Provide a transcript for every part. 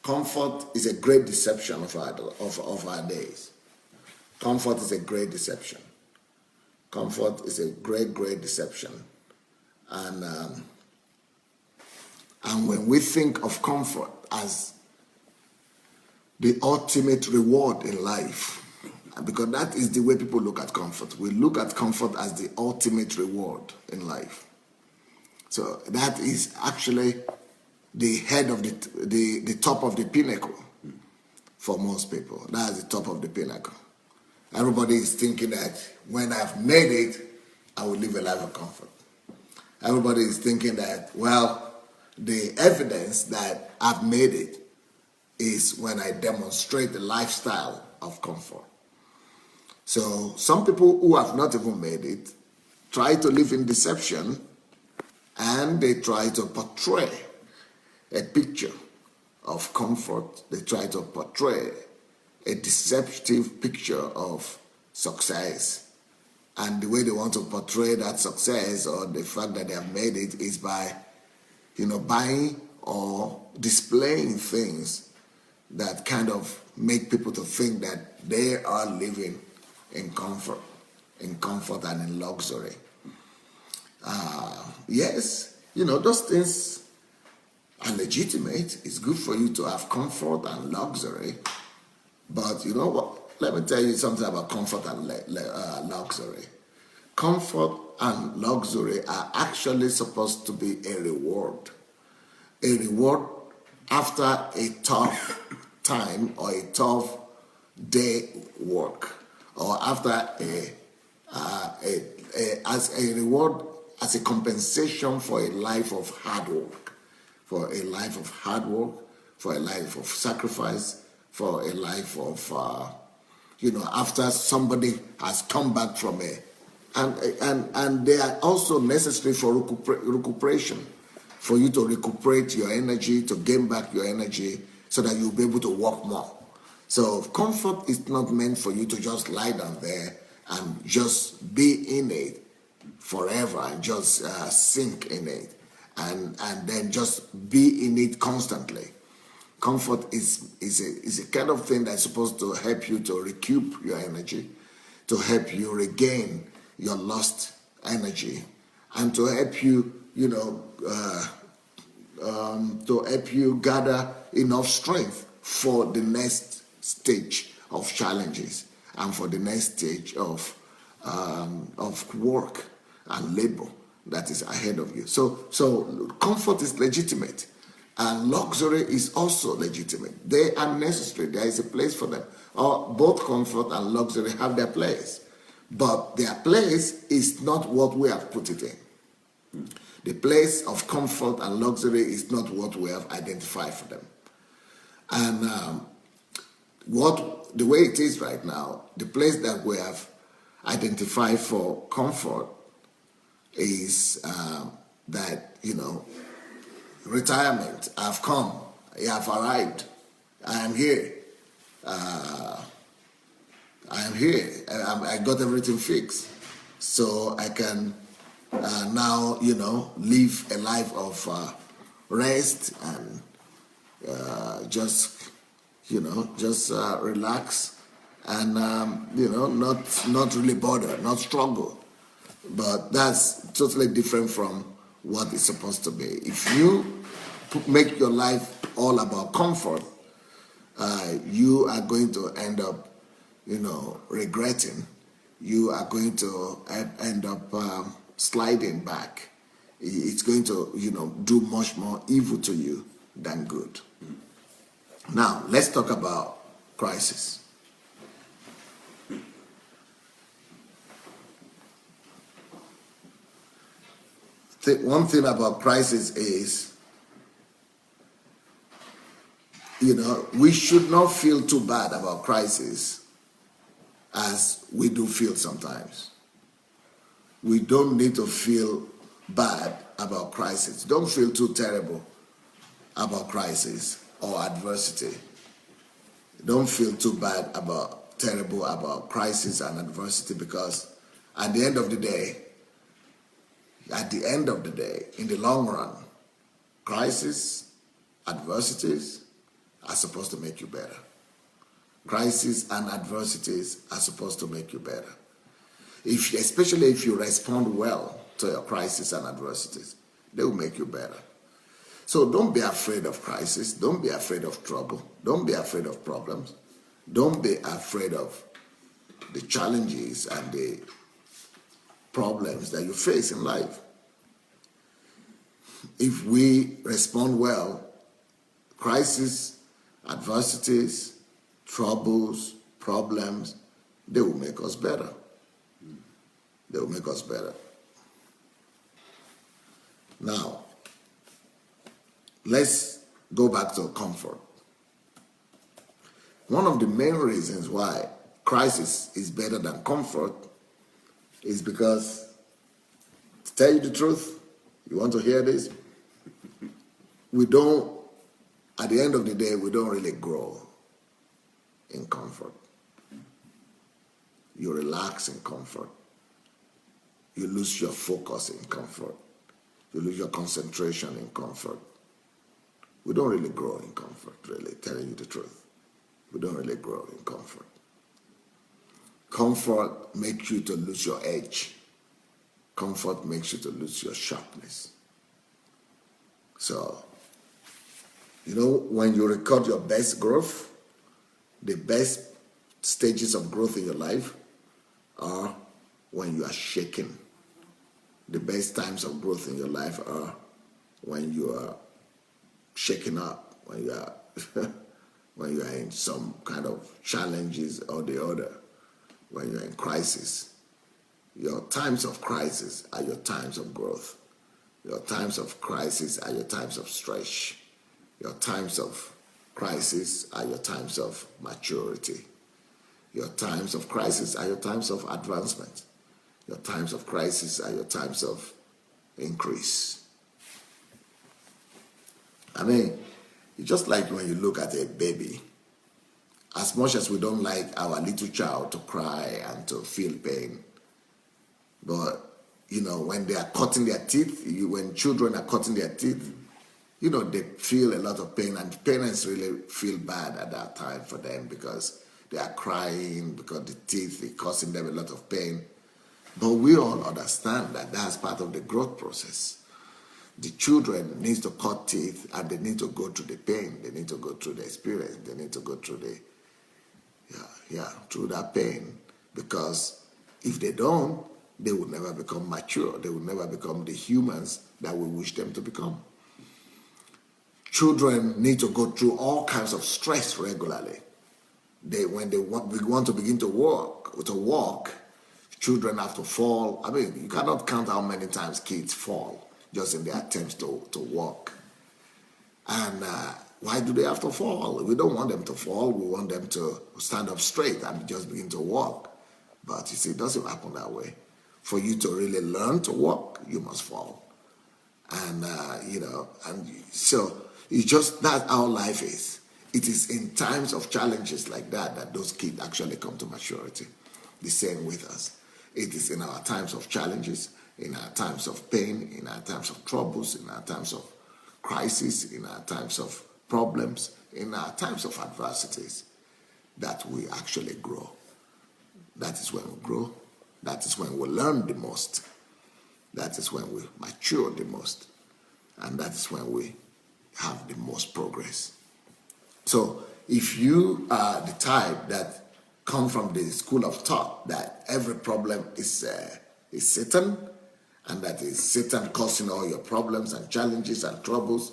Comfort is a great deception of our days. Comfort is a great deception. Comfort is a great deception. And when we think of comfort as the ultimate reward in life, because that is the way people look at comfort. We look at comfort as the ultimate reward in life. So that is actually the head of the top of the pinnacle for most people. That is the top of the pinnacle. Everybody is thinking that when I've made it, I will live a life of comfort. Everybody is thinking that, well, the evidence that I've made it is when I demonstrate the lifestyle of comfort. So some people who have not even made it try to live in deception, and they try to portray a picture of comfort. They try to portray a deceptive picture of success. And the way they want to portray that success or the fact that they have made it is by, buying or displaying things that kind of make people to think that they are living in comfort and in luxury. Yes, those things are legitimate. It's good for you to have comfort and luxury. But you know what? Let me tell you something about comfort and luxury. Comfort and luxury are actually supposed to be a reward. A reward after a tough time or a tough day work, or after as a reward, as a compensation for a life of hard work, for a life of sacrifice, for a life of, after somebody has come back from and they are also necessary for recuperation, for you to recuperate your energy, to gain back your energy so that you'll be able to work more. So comfort is not meant for you to just lie down there and just be in it forever and just sink in it and then just be in it constantly. Comfort is a kind of thing that's supposed to help you to recoup your energy, to help you regain your lost energy, and to help you, to help you gather enough strength for the next stage of challenges and for the next stage of work and labor that is ahead of you. So comfort is legitimate, and luxury is also legitimate. They are necessary. There is a place for them. Both comfort and luxury have their place, but their place is not what we have put it in. The place of comfort and luxury is not what we have identified for them. And the way it is right now, the place that we have identified for comfort is that, retirement. I've come. I've arrived. I am here. I got everything fixed. So I can now, live a life of rest and just relax and, not really bother, not struggle. But that's totally different from what it's supposed to be. If you make your life all about comfort, you are going to end up, regretting. You are going to end up sliding back. It's going to, do much more evil to you than good. Now, let's talk about crisis. One thing about crisis is, we should not feel too bad about crisis as we do feel sometimes. We don't need to feel bad about crisis. Don't feel too terrible about crisis or adversity. Don't feel too bad terrible about crisis and adversity, because at the end of the day, in the long run, crisis, adversities, are supposed to make you better. Crises and adversities are supposed to make you better. Especially if you respond well to your crises and adversities, they will make you better. So don't be afraid of crisis. Don't be afraid of trouble. Don't be afraid of problems. Don't be afraid of the challenges and the problems that you face in life. If we respond well, crises, adversities, troubles, problems, they will make us better. They will make us better. Now, let's go back to comfort. One of the main reasons why crisis is better than comfort is because, to tell you the truth, you want to hear this? At the end of the day, we don't really grow in comfort. You relax in comfort. You lose your focus in comfort. You lose your concentration in comfort. We don't really grow in comfort, really, telling you the truth. We don't really grow in comfort. Comfort makes you to lose your edge. Comfort makes you to lose your sharpness. So, when you record your best growth, the best stages of growth in your life are when you are shaking. The best times of growth in your life are when you are shaken up, when you are when you are in some kind of challenges or the other, when you're in crisis. Your times of crisis are your times of growth. Your times of crisis are your times of stretch. Your times of crisis are your times of maturity. Your times of crisis are your times of advancement. Your times of crisis are your times of increase. It's just like when you look at a baby. As much as we don't like our little child to cry and to feel pain, but when they are cutting their teeth, when children are cutting their teeth, they feel a lot of pain, and parents really feel bad at that time for them because they are crying, because the teeth are causing them a lot of pain. But we all understand that that's part of the growth process. The children need to cut teeth, and they need to go through the pain. They need to go through the experience. They need to go through through that pain, because if they don't, they will never become mature. They will never become the humans that we wish them to become. Children need to go through all kinds of stress regularly. When they want to begin to walk, children have to fall. You cannot count how many times kids fall just in their attempts to walk. And why do they have to fall? We don't want them to fall. We want them to stand up straight and just begin to walk. But you see, it doesn't happen that way. For you to really learn to walk, you must fall. And, so it's just that's how life is. It is in times of challenges like that those kids actually come to maturity. The same with us. It is in our times of challenges, in our times of pain, in our times of troubles, in our times of crisis, in our times of problems, in our times of adversities, that we actually grow. That is when we grow. That is when we learn the most. That is when we mature the most. And that is when we have the most progress. So if you are the type that come from the school of thought that every problem is Satan, and that is Satan causing all your problems and challenges and troubles,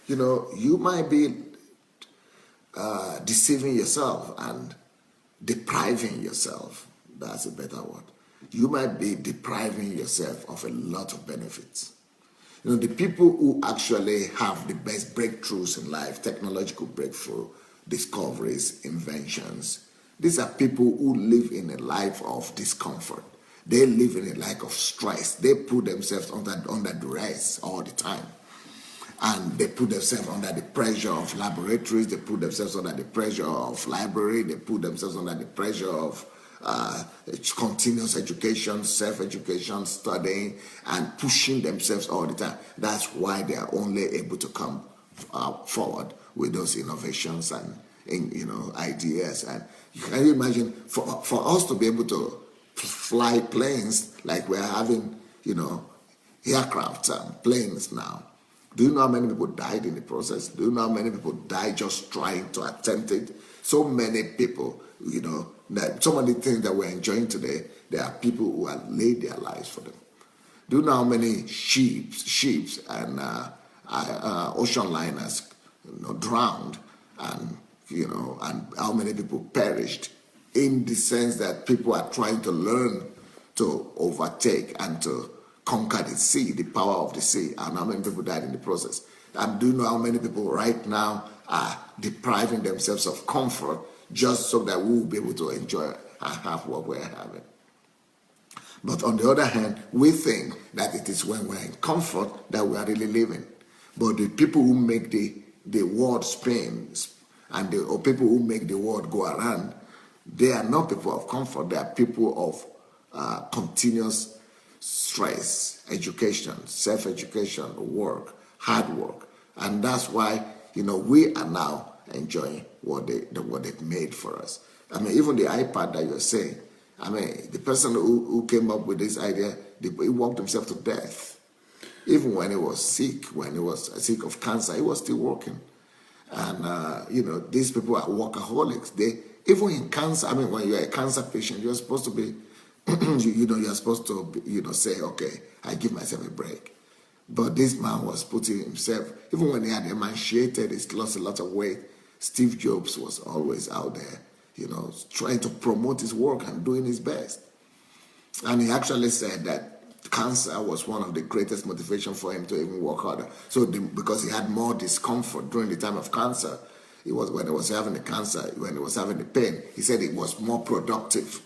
you might be deceiving yourself and depriving yourself. That's a better word. You might be depriving yourself of a lot of benefits. The people who actually have the best breakthroughs in life, technological breakthrough, discoveries, inventions, these are people who live in a life of discomfort. They live in a life of stress. They put themselves under duress all the time. And they put themselves under the pressure of laboratories. They put themselves under the pressure of library. They put themselves under the pressure of continuous education, self-education, studying, and pushing themselves all the time. That's why they are only able to come forward with those innovations and ideas. And can you imagine for us to be able to fly planes like we're having, aircraft and planes now? Do you know how many people died in the process? Do you know how many people died just trying to attempt it? So many people, that some of the things that we're enjoying today, there are people who have laid their lives for them. Do you know how many ships and ocean liners, drowned, and and how many people perished, in the sense that people are trying to learn to overtake and to conquer the sea, the power of the sea, and how many people died in the process? And do you know how many people right now are depriving themselves of comfort just so that we will be able to enjoy and have what we're having? But on the other hand, we think that it is when we're in comfort that we are really living. But the people who make the world spin, and or people who make the world go around, they are not people of comfort. They are people of continuous stress, education, self-education, work, hard work. And that's why, we are now enjoying what they've made for us. I mean, even the iPad that you're saying, the person who came up with this idea, he worked himself to death. Even when he was sick, sick of cancer, he was still working. And, these people are workaholics. Even in cancer, when you're a cancer patient, you're supposed to be, you're supposed to, say, okay, I give myself a break. But this man was putting himself, even when he had emaciated, he's lost a lot of weight. Steve Jobs was always out there, trying to promote his work and doing his best. And he actually said that cancer was one of the greatest motivation for him to even work harder. So because he had more discomfort during the time of cancer, when he was having the cancer, when he was having the pain, he said it was more productive.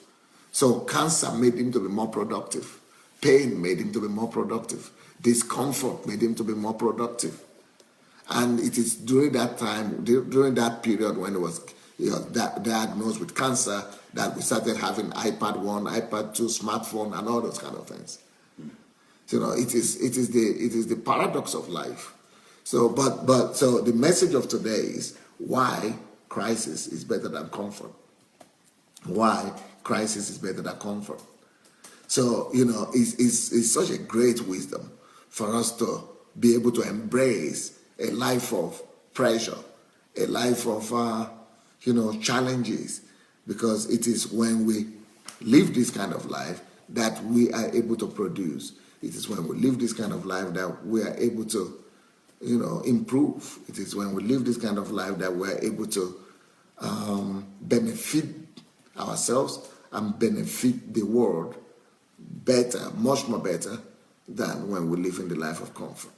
So cancer made him to be more productive. Pain made him to be more productive. Discomfort made him to be more productive. And it is during that time, during that period when he was diagnosed with cancer, that we started having iPad 1, iPad 2, smartphone, and all those kind of things. It is the paradox of life. So the message of today is why crisis is better than comfort. Why crisis is better than comfort. So it's such a great wisdom for us to be able to embrace a life of pressure, a life of challenges, because it is when we live this kind of life that we are able to produce. It is when we live this kind of life that we are able to, improve. It is when we live this kind of life that we are able to benefit ourselves and benefit the world better, much more better than when we live in the life of comfort.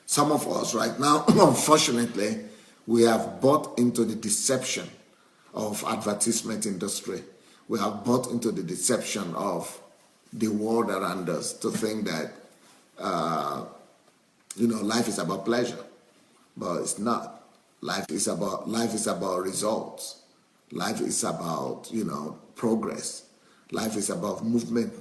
Some of us right now, unfortunately, we have bought into the deception of advertisement industry. We have bought into the deception of the world around us to think that, life is about pleasure, but it's not. Life is about results. Life is about, progress. Life is about movement.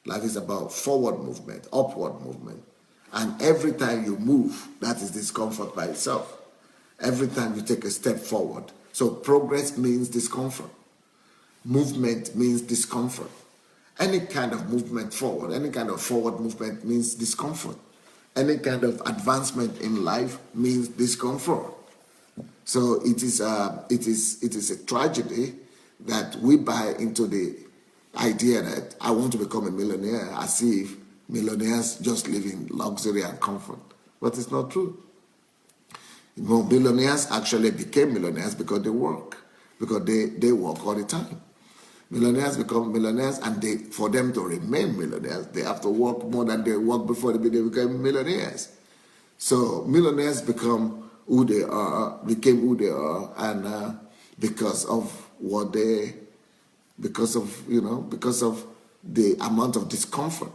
Life is about forward movement, upward movement. And every time you move, that is discomfort by itself. Every time you take a step forward. So progress means discomfort. Movement means discomfort. Any kind of movement forward, any kind of forward movement means discomfort. Any kind of advancement in life means discomfort. So it is a tragedy that we buy into the idea that I want to become a millionaire, as if millionaires just live in luxury and comfort. But it's not true. Millionaires actually became millionaires because they work, because they work all the time. Millionaires become millionaires, and for them to remain millionaires, they have to work more than they worked before they became millionaires. So millionaires became who they are, and because of the amount of discomfort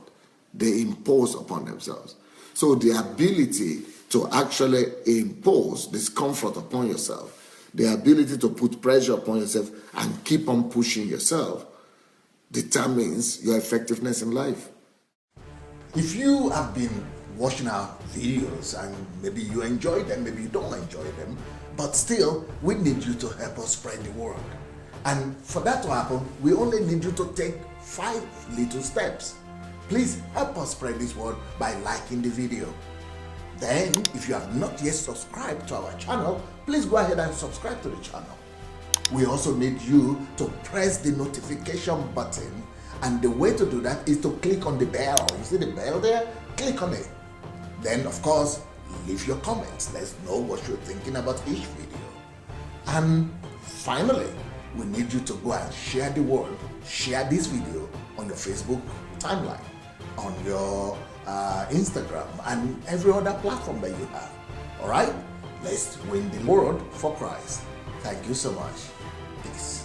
they impose upon themselves. So the ability to actually impose discomfort upon yourself, the ability to put pressure upon yourself and keep on pushing yourself, determines your effectiveness in life. If you have been watching our videos and maybe you enjoy them, maybe you don't enjoy them, but still, we need you to help us spread the word. And for that to happen, we only need you to take 5 little steps. Please help us spread this word by liking the video. Then, if you have not yet subscribed to our channel, please go ahead and subscribe to the channel. We also need you to press the notification button, and the way to do that is to click on the bell. You see the bell there? Click on it. Then, of course, leave your comments. Let's know what you're thinking about each video. And finally, we need you to go and share the word. Share this video on your Facebook timeline, on your Instagram, and every other platform that you have. All right? Let's win the world for Christ. Thank you so much. Peace.